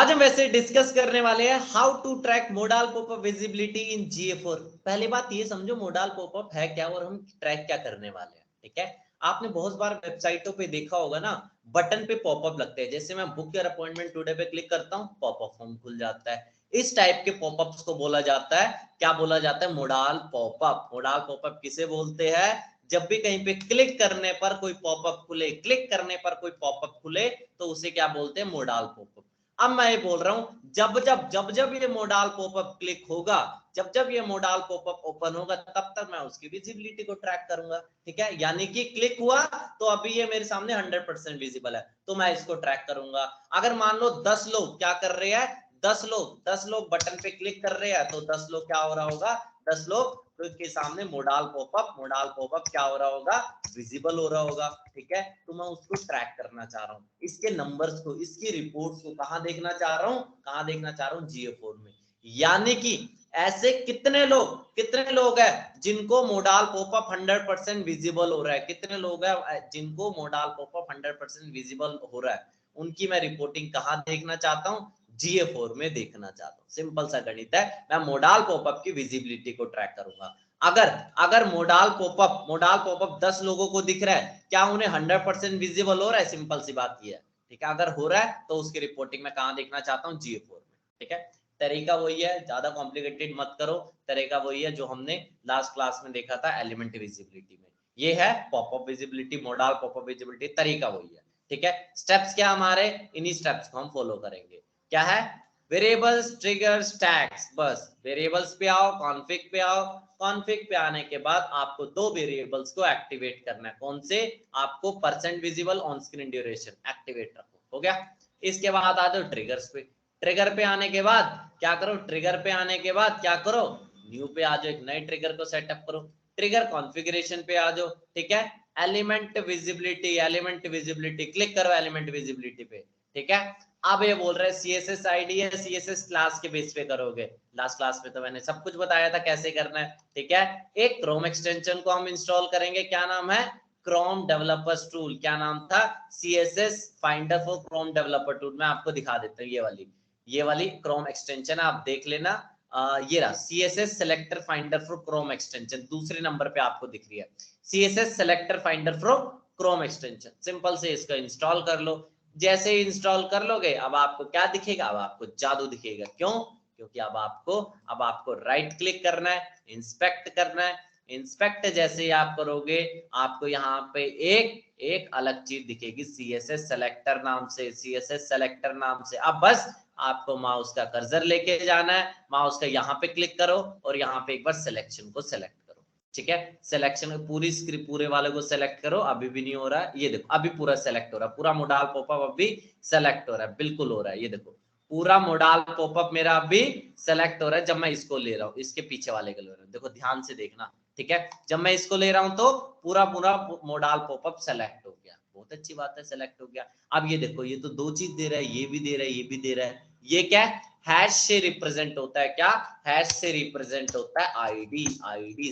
आज हम वैसे डिस्कस करने वाले हैं how to track modal popup visibility in GA4। पहली बात ये समझो मोडाल पॉपअप है क्या और हम ट्रैक क्या करने वाले हैं। ठीक है, आपने बहुत बार वेबसाइटों पे देखा होगा ना, बटन पे पॉपअप लगते हैं। जैसे मैं बुक योर अपॉइंटमेंट टुडे पे क्लिक करता हूँ, पॉपअप फॉर्म खुल जाता है। इस टाइप के पॉपअप्स को बोला जाता है, क्या बोला जाता है? Modal popup. मोडाल पॉपअप किसे बोलते हैं? जब भी कहीं पे क्लिक करने पर कोई पॉपअप खुले, क्लिक करने पर कोई पॉपअप खुले तो उसे क्या बोलते हैं? Modal popup. अब मैं ये बोल रहा हूं, जब ये मोडाल पॉपअप क्लिक होगा, जब ये मोडाल पॉपअप ओपन होगा, तब तक मैं उसकी विजिबिलिटी को ट्रैक करूंगा। ठीक है, यानी कि क्लिक हुआ तो अभी ये मेरे सामने 100% विजिबल है, तो मैं इसको ट्रैक करूंगा। अगर मान लो 10 लोग क्या कर रहे हैं, 10 लोग बटन पे क्लिक कर रहे हैं, तो 10 लोग क्या हो रहा होगा? 10 लोग तो इसके सामने मोडाल पॉपअप क्या हो रहा होगा? विजिबल हो रहा होगा। ठीक है, तो मैं उसको ट्रैक करना चाह रहा हूँ, इसके नंबर्स को, इसकी रिपोर्ट्स को कहां देखना चाह रहा हूँ? कहां देखना चाह रहा हूँ? GA4 में। यानी कि ऐसे कितने लोग हैं जिनको मोडाल पॉपअप 100% विजिबल हो रहा है? कितने लोग हैं जिनको मोडाल पॉपअप 100% विजिबल हो रहा है? उनकी मैं रिपोर्टिंग कहां देखना चाहता हूं? GA4 में देखना चाहता हूं। सिंपल सा गणित है, मैं मोडाल पॉपअप की विजिबिलिटी को ट्रैक करूंगा। अगर मोडाल पॉपअप 10 लोगों को दिख रहा है, क्या उन्हें 100% विजिबल हो रहा है? सिंपल सी बात ये है। ठीक है, अगर हो रहा है तो उसकी रिपोर्टिंग में कहां देखना चाहता हूं? GA4 में। ठीक है, तरीका वही है, ज्यादा कॉम्प्लिकेटेड मत करो। तरीका वही है जो हमने लास्ट क्लास में देखा था एलिमेंट विजिबिलिटी में। ये है popup visibility, modal popup visibility, तरीका वही है। ठीक है, स्टेप्स क्या हमारे? इन्हीं स्टेप्स को हम फॉलो करेंगे। क्या है? Variables, triggers, tags. बस वेरिएबल्स पे आओ, कॉन्फिग पे आओ। कॉन्फिग पे आने के बाद आपको दो वेरिएबल्स को एक्टिवेट करना है। कौन से? आपको percent visible on screen duration activate रखो, हो गया। इसके बाद आ जाओ ट्रिगर्स पे। ट्रिगर पे आने के बाद क्या करो? ट्रिगर पे आने के बाद क्या करो? न्यू पे आ जाओ, एक नए ट्रिगर को सेटअप करो। ट्रिगर कॉन्फ़िगरेशन पे आ जाओ। ठीक है, एलिमेंट विजिबिलिटी क्लिक करो एलिमेंट विजिबिलिटी पे। ठीक है, अब ये बोल रहे हैं CSS आईडी है, CSS क्लास के बेस पे करोगे। लास्ट क्लास में तो मैंने सब कुछ बताया था कैसे करना है। ठीक है, एक क्रोम एक्सटेंशन को हम इंस्टॉल करेंगे, क्या नाम है? Chrome developers tool. क्या नाम था? CSS finder for Chrome developer tool. मैं आपको दिखा देता हूँ, ये वाली क्रोम एक्सटेंशन आप देख लेना। ये रहा CSS selector finder for Chrome extension, दूसरे नंबर पे आपको दिख रही है CSS selector finder for Chrome extension. Simple से इसको इंस्टॉल कर लो। जैसे ही इंस्टॉल कर लोगे, अब आपको क्या दिखेगा? अब आपको जादू दिखेगा। क्यों? क्योंकि अब आपको राइट क्लिक करना है, इंस्पेक्ट करना है। इंस्पेक्ट जैसे ही आप करोगे, आपको यहाँ पे एक अलग चीज दिखेगी CSS सेलेक्टर नाम से, CSS सेलेक्टर नाम से। अब बस आपको माउस का कर्सर लेके जाना है, माउस का यहाँ पे क्लिक करो और यहाँ पे एक बार सिलेक्शन को सेलेक्ट करो। ठीक है, सिलेक्शन पूरी स्क्रीन पूरे वाले को सेलेक्ट करो। अभी भी नहीं हो रहा है, ये देखो अभी पूरा सेलेक्ट हो रहा है, पूरा मोडाल पॉपअप अभी सेलेक्ट हो रहा है, बिल्कुल हो रहा है। ये देखो पूरा मोडाल पॉपअप मेरा अभी सेलेक्ट हो रहा है। जब मैं इसको ले रहा हूँ, इसके पीछे वाले को ले रहा हूँ, देखो ध्यान से देखना। ठीक है, जब मैं इसको ले रहा हूँ तो पूरा मोडाल पॉपअप सेलेक्ट हो गया। बहुत अच्छी बात है, सेलेक्ट हो गया। अब ये देखो, ये तो दो चीज दे रहा है, ये भी दे रहा है, ये भी दे रहा है। ये क्या है? हैश से रिप्रेजेंट होता है। क्या? हैश से रिप्रेजेंट होता है आईडी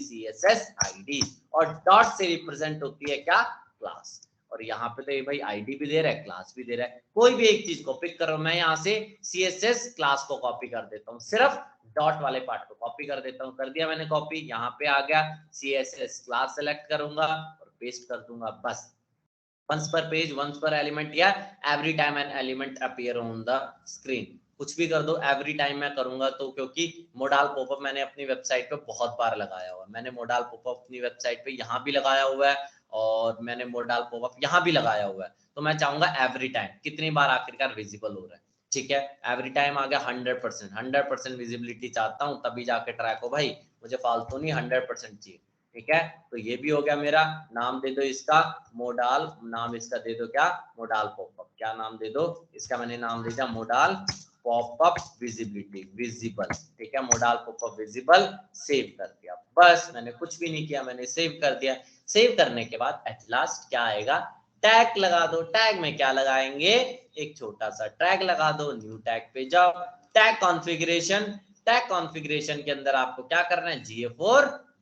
CSS आईडी, और डॉट से रिप्रेजेंट होती है क्या? क्लास। और यहाँ पे तो ये भाई आईडी भी दे रहा है, क्लास भी दे रहा है। कोई भी एक चीज को पिक करो, मैं यहाँ से CSS क्लास को कॉपी कर देता हूँ, सिर्फ डॉट वाले पार्ट को कॉपी कर देता हूँ। कर दिया मैंने कॉपी, यहाँ पे आ गया, CSS क्लास सेलेक्ट करूंगा और पेस्ट कर दूंगा। बस once per page, once per element, या every time an element appear on the screen, कुछ भी कर दो। एवरी टाइम मैं करूंगा तो, क्योंकि मोडाल पॉपअप मैंने अपनी वेबसाइट पे बहुत बार लगाया हुआ है। मैंने मोडाल पॉपअप अपनी वेबसाइट पे यहाँ भी लगाया हुआ है और मैंने मोडाल पॉपअप यहाँ भी लगाया हुआ है। तो मैं चाहूंगा एवरी टाइम, कितनी बार आखिरकार विजिबल हो रहा है। ठीक है, एवरी टाइम आ गया 100% विजिबिलिटी चाहता हूँ, तभी जाके ट्रैक हो भाई, मुझे फालतू नहीं, 100% चाहिए। ठीक है, तो ये भी हो गया मेरा। नाम दे दो इसका मोडाल, नाम इसका दे दो क्या? Modal popup. क्या नाम दे दो इसका? मैंने नाम दे दिया मोडाल पॉपअप विजिबिलिटी, विजिबल। ठीक है, मोडाल पॉपअप विजिबल, सेव कर दिया। बस मैंने कुछ भी नहीं किया, मैंने सेव कर दिया। सेव करने के बाद एट लास्ट क्या आएगा? टैग लगा दो। टैग में क्या लगाएंगे? एक छोटा सा टैग लगा दो। न्यू टैग पे जाओ, टैग कॉन्फ़िगरेशन। टैग कॉन्फ़िगरेशन के अंदर आपको क्या करना है?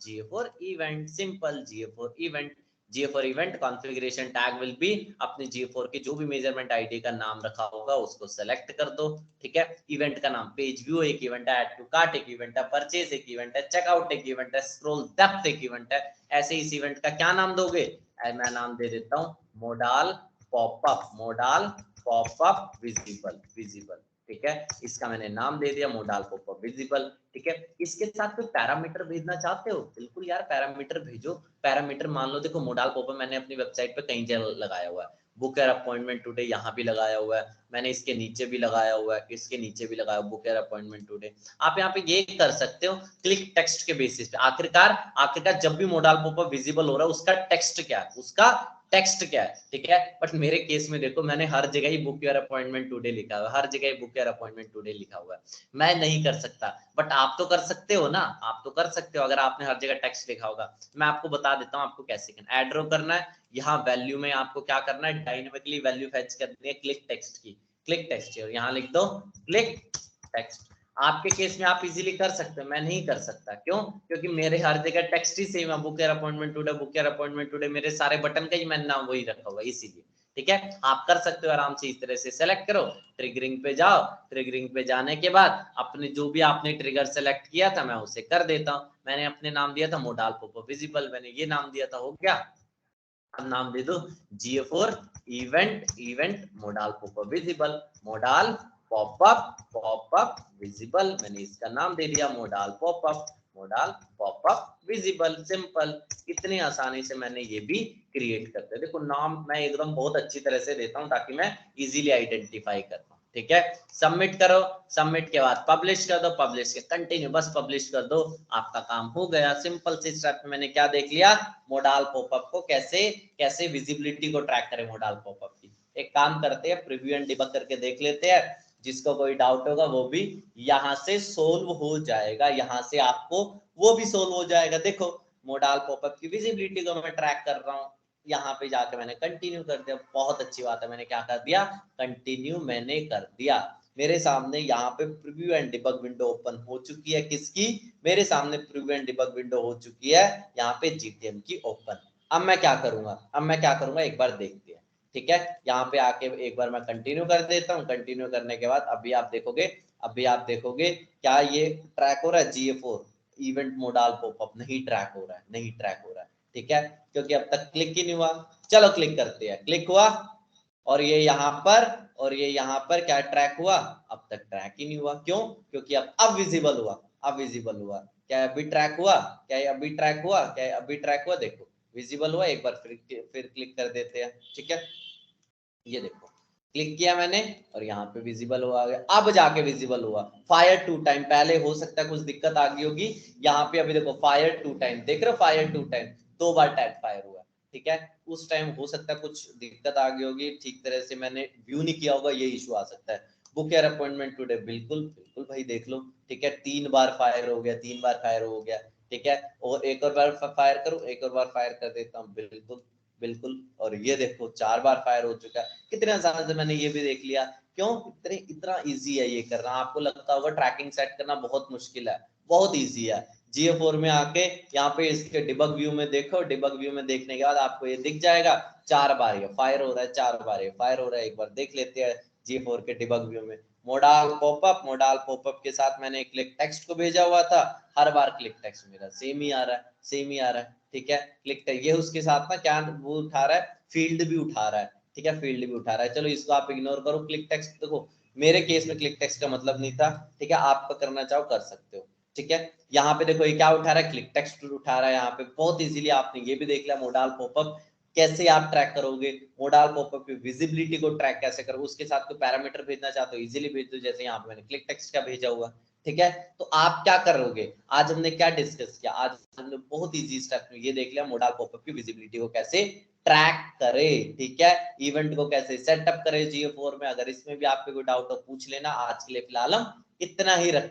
GA4 event, simple GA4 event. GA4 event configuration tag will be, अपने GA4 के जो भी मेजरमेंट आईडी का नाम रखा होगा उसको सेलेक्ट कर दो, ठीक है। इवेंट का नाम पेज व्यू एक इवेंट है, ऐड टू कार्ट एक इवेंट है, परचेज एक इवेंट है, चेकआउट एक इवेंट है, स्क्रॉल डेप्थ एक इवेंट है। ऐसे इस इवेंट का क्या नाम दोगे? मैं नाम दे देता हूँ modal popup, modal popup visible, visible, ठीक है। इसका मैंने नाम दे दिया मोडाल पॉपअप विजिबल, ठीक है। इसके साथ कोई पैरामीटर भेजना चाहते हो? बिल्कुल यार, पैरामीटर भेजो। पैरामीटर मान लो, देखो मोडाल पॉपअप मैंने अपनी वेबसाइट पे कहीं जगह लगाया हुआ है, बुक एयर अपॉइंटमेंट टुडे यहाँ भी लगाया हुआ है, मैंने इसके नीचे भी लगाया हुआ है, इसके नीचे भी लगाया, बुक एयर अपॉइंटमेंट टुडे। आप यहाँ पे ये कर सकते हो क्लिक टेक्स्ट के बेसिस पे। आखिरकार जब भी मोडाल पॉपअप विजिबल हो रहा है उसका टेक्स्ट क्या है, उसका टेक्स्ट क्या है, ठीक है। बट मेरे केस में देखो, मैंने हर जगह ही बुक योर अपॉइंटमेंट टुडे लिखा हुआ है, हर जगह बुक योर अपॉइंटमेंट टुडे लिखा हुआ है। मैं नहीं कर सकता, बट आप तो कर सकते हो ना, आप तो कर सकते हो अगर आपने हर जगह टेक्स्ट लिखा होगा। मैं आपको बता देता हूँ आपको कैसे करना है। ऐड रो करना है, यहाँ वैल्यू में आपको क्या करना है, डायनेमिकली वैल्यू फेच करनी है क्लिक टेक्स्ट की, क्लिक टेक्स्ट, और यहाँ लिख दो क्लिक टेक्स्ट। आपके केस में आप इजीली कर सकते हो, मैं नहीं कर सकता। क्यों? क्योंकि मेरे हर जगह टेक्स्ट ही सेम है, book your appointment today, book your appointment today, मेरे सारे बटन का ही मैंने नाम वही रखा हुआ, इसीलिए, ठीक है। आप कर सकते हो आराम से इस तरह से। सेलेक्ट करो, ट्रिगरिंग पे जाओ, ट्रिगरिंग पे जाने के बाद अपने जो भी आपने ट्रिगर सेलेक्ट किया था मैं उसे कर देता हूँ। मैंने अपने नाम दिया था मोडाल पॉपअप विजिबल, मैंने ये नाम दिया था, हो गया। अब नाम दे दो GA4 event modal popup visible, modal popup visible, मैंने इसका नाम दे दिया मोडाल पॉपअप विजिबल। सिंपल, इतनी आसानी से मैंने ये भी क्रिएट कर दिया। देखो नाम मैं एकदम बहुत अच्छी तरह से देता हूँ ताकि मैं इजीली आइडेंटिफाई कर पाऊँ, ठीक है। सबमिट करो, सबमिट के बाद पब्लिश कर दो, पब्लिश के कंटिन्यू, बस पब्लिश कर दो, आपका काम हो गया। सिंपल से स्टेप में मैंने क्या देख लिया, मोडाल पॉपअप को कैसे विजिबिलिटी को ट्रैक करें मोडाल पॉपअप की। एक काम करते हैं, प्रीव्यू एंड डिबग करके देख लेते हैं, जिसको कोई डाउट होगा वो भी यहाँ से सोल्व हो जाएगा, यहाँ से आपको वो भी सोल्व हो जाएगा। देखो मोडाल पॉपअप की विजिबिलिटी को मैं ट्रैक कर रहा हूँ, यहाँ पे जाके मैंने कंटिन्यू कर दिया, बहुत अच्छी बात है, मैंने क्या कर दिया, कंटिन्यू मैंने कर दिया। मेरे सामने यहाँ पे preview and debug window open हो चुकी है, किसकी, मेरे सामने प्रीव्यू एंड डिबग विंडो हो चुकी है यहाँ पे GTM की ओपन। अब मैं क्या करूंगा एक बार देखते हैं, ठीक है। यहाँ पे आके एक बार मैं कंटिन्यू कर देता हूँ, कंटिन्यू करने के बाद अभी आप देखोगे क्या ये ट्रैक हो रहा है, GA4 इवेंट मोडाल पॉपअप नहीं ट्रैक हो रहा है, ठीक है, क्योंकि अब तक क्लिक ही नहीं हुआ। चलो क्लिक करते हैं, क्लिक हुआ, और ये यहाँ पर क्या ट्रैक हुआ, अब तक ट्रैक ही नहीं हुआ। क्यों? क्योंकि अब विजिबल हुआ। क्या अभी ट्रैक हुआ, देखो विजिबल हुआ। एक बार फिर क्लिक कर देते हैं, ठीक है। ये देखो क्लिक किया मैंने और यहाँ पे विजिबल हुआ गया, अब जाके विजिबल हुआ। फायर 2 टाइम, पहले हो सकता है कुछ दिक्कत आ गई होगी, यहाँ पे अभी देखो फायर 2 टाइम, देख रहे हो, फायर 2 टाइम, 2 बार टैग फायर हुआ, ठीक है। उस टाइम हो सकता है कुछ दिक्कत आ गई होगी, ठीक तरह से मैंने व्यू नहीं किया होगा, ये इशू आ सकता है। बुक एयर अपॉइंटमेंट टुडे, बिल्कुल बिल्कुल भाई देख लो, ठीक है, 3 बार फायर हो गया, ठीक है। और एक और बार फायर करो, एक और बार फायर कर देता हूँ, बिल्कुल बिल्कुल, और ये देखो 4 बार फायर हो चुका है। कितने आसान से मैंने ये भी देख लिया। क्यों? इतना इजी है ये करना। आपको लगता होगा ट्रैकिंग सेट करना बहुत मुश्किल है, बहुत इजी है। GA4 में आके यहाँ पे इसके डिबग व्यू में देखो, डिबग व्यू में देखने के बाद आपको ये दिख जाएगा 4 बार ये फायर हो रहा है, 4 बार ये फायर हो रहा है। एक बार देख लेते हैं GA4 के डिबग व्यू में, मोडाल पॉपअप के साथ मैंने क्लिक टेक्स्ट को भेजा हुआ था, हर बार क्लिक टेक्स्ट मेरा सेम ही आ रहा है, ठीक है। क्लिक ये उसके साथ ना क्या वो उठा रहा है, फील्ड भी उठा रहा है, ठीक है, फील्ड भी उठा रहा है। चलो इसको आप इग्नोर करो। क्लिक टेक्स्ट देखो, मेरे केस में क्लिक टेक्स्ट का मतलब नहीं था, ठीक है, आपका करना चाहो कर सकते हो, ठीक है। यहाँ पे देखो ये क्या उठा रहा है, क्लिक टेक्स्ट उठा रहा है। यहाँ पे बहुत इजीली आपने ये भी देख लिया मोडाल पॉपअप कैसे आप ट्रैक करोगे, मोडाल पॉपअप की विजिबिलिटी को ट्रैक कैसे करोगे, उसके साथ कोई पैरामीटर भेजना चाहते हो इजीली भेज दो, जैसे यहाँ पे मैंने क्लिक टेक्स्ट का भेजा हुआ, ठीक है। तो आप क्या करोगे, आज हमने क्या डिस्कस किया, आज हमने बहुत इजी स्टेप में ये देख लिया मोडाल पॉपअप की विजिबिलिटी को कैसे ट्रैक करे, ठीक है, इवेंट को कैसे सेटअप करे GA4 में। अगर इसमें भी आपको कोई डाउट हो पूछ लेना। आज के लिए फिलहाल हम इतना ही रखते हैं।